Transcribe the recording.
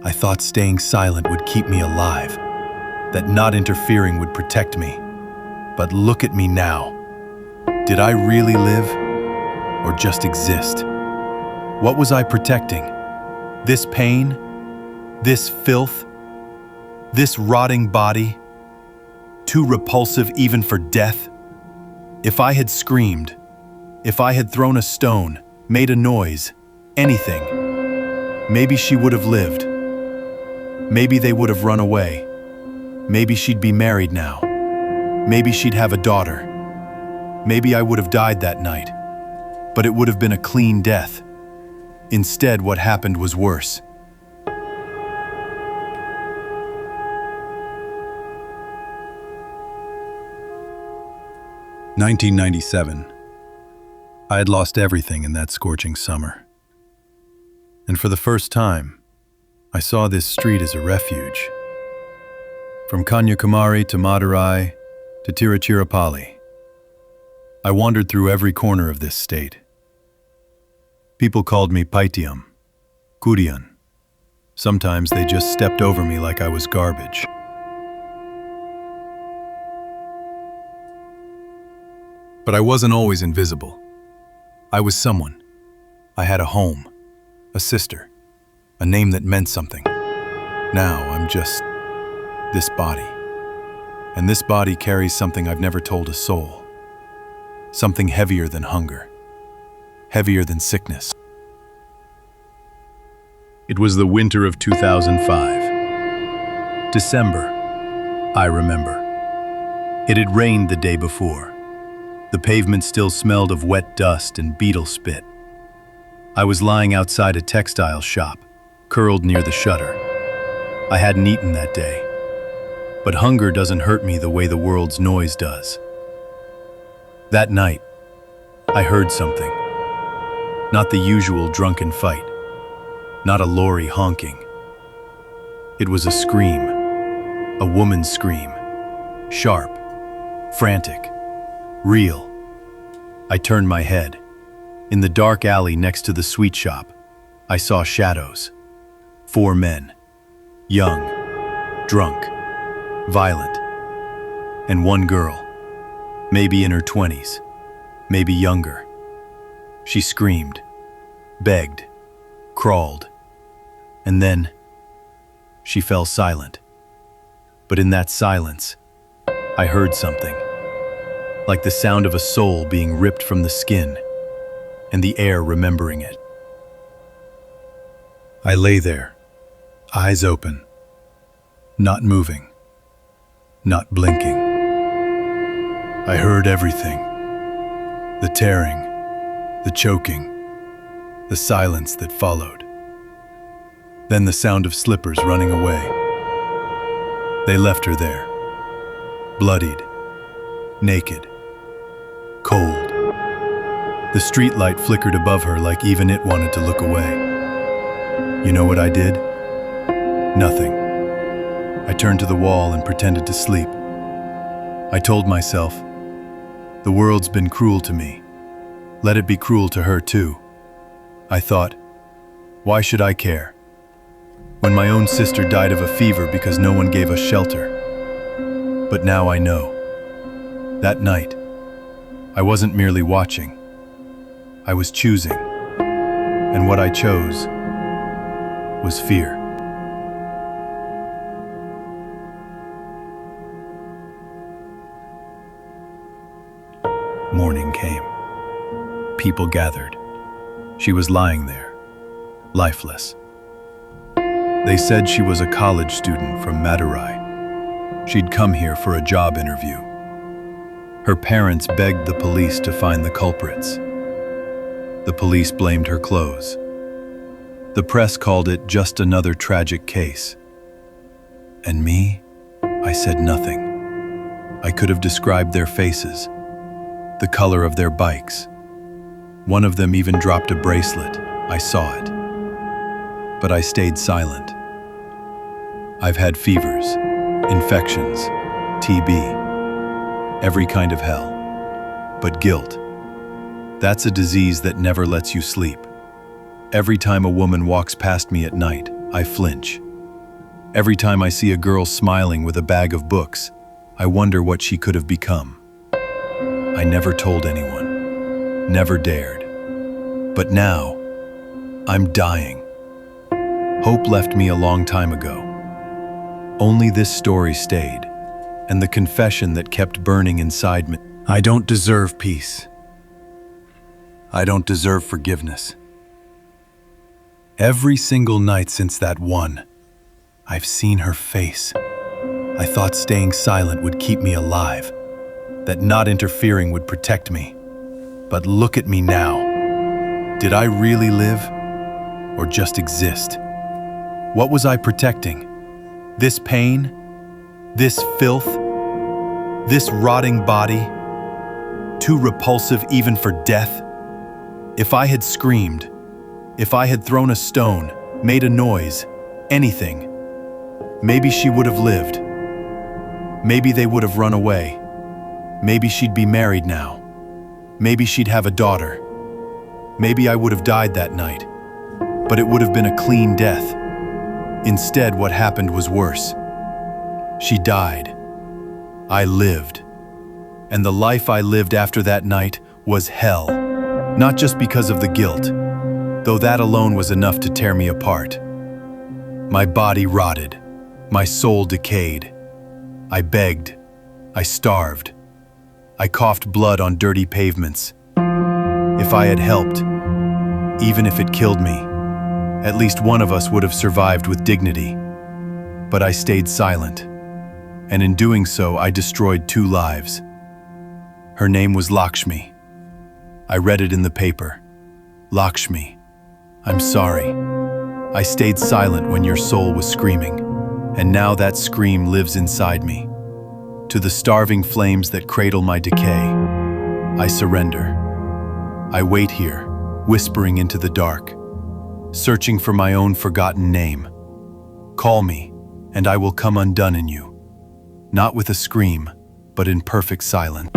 I thought staying silent would keep me alive, that not interfering would protect me. But look at me now. Did I really live, or just exist? What was I protecting? This pain? This filth? This rotting body? Too repulsive even for death? If I had screamed, if I had thrown a stone, made a noise, anything, maybe she would have lived. Maybe they would have run away. Maybe she'd be married now. Maybe she'd have a daughter. Maybe I would have died that night. But it would have been a clean death. Instead, what happened was worse. "1997. I had lost everything in that scorching summer. And for the first time, I saw this street as a refuge. From Kanyakumari to Madurai to Tiruchirappalli, I wandered through every corner of this state. People called me Paitiyam, Kuriyan. Sometimes they just stepped over me like I was garbage. But I wasn't always invisible. I was someone. I had a home, a sister, a name that meant something. Now I'm just this body. And this body carries something I've never told a soul. Something heavier than hunger, heavier than sickness. It was the winter of 2005. December, I remember. It had rained the day before. The pavement still smelled of wet dust and beetle spit. I was lying outside a textile shop, curled near the shutter. I hadn't eaten that day. But hunger doesn't hurt me the way the world's noise does. That night, I heard something. Not the usual drunken fight. Not a lorry honking. It was a scream. A woman's scream. Sharp. Frantic. Real. I turned my head. In the dark alley next to the sweet shop, I saw shadows. 4 men. Young. Drunk. Violent. And 1 girl. Maybe in her 20s. Maybe younger. She screamed. Begged. Crawled. And then she fell silent. But in that silence, I heard something. Like the sound of a soul being ripped from the skin, and the air remembering it. I lay there, eyes open, not moving, not blinking. I heard everything. The tearing, the choking, the silence that followed. Then the sound of slippers running away. They left her there, bloodied, naked, cold. The streetlight flickered above her like even it wanted to look away. You know what I did? Nothing. I turned to the wall and pretended to sleep. I told myself, the world's been cruel to me. Let it be cruel to her too. I thought, why should I care? When my own sister died of a fever because no one gave us shelter. But now I know. That night, I wasn't merely watching. I was choosing. And what I chose was fear. Morning came. People gathered. She was lying there, lifeless. They said she was a college student from Madurai. She'd come here for a job interview. Her parents begged the police to find the culprits. The police blamed her clothes. The press called it just another tragic case. And me? I said nothing. I could have described their faces, the color of their bikes. One of them even dropped a bracelet. I saw it. But I stayed silent. I've had fevers, infections, TB, every kind of hell. But guilt, that's a disease that never lets you sleep. Every time a woman walks past me at night, I flinch. Every time I see a girl smiling with a bag of books, I wonder what she could have become. I never told anyone, never dared. But now, I'm dying. Hope left me a long time ago. Only this story stayed, and the confession that kept burning inside me. I don't deserve peace. I don't deserve forgiveness. Every single night since that one, I've seen her face. I thought staying silent would keep me alive, that not interfering would protect me. But look at me now. Did I really live, or just exist? What was I protecting? This pain? This filth? This rotting body? Too repulsive even for death? If I had screamed, if I had thrown a stone, made a noise, anything, maybe she would have lived. Maybe they would have run away. Maybe she'd be married now. Maybe she'd have a daughter. Maybe I would have died that night, but it would have been a clean death. Instead, what happened was worse. She died. I lived. And the life I lived after that night was hell. Not just because of the guilt, though that alone was enough to tear me apart. My body rotted. My soul decayed. I begged. I starved. I coughed blood on dirty pavements. If I had helped, even if it killed me, at least one of us would have survived with dignity. But I stayed silent, and in doing so, I destroyed 2 lives. Her name was Lakshmi. I read it in the paper. Lakshmi, I'm sorry. I stayed silent when your soul was screaming, and now that scream lives inside me. To the starving flames that cradle my decay, I surrender. I wait here, whispering into the dark, searching for my own forgotten name. Call me, and I will come undone in you, not with a scream, but in perfect silence.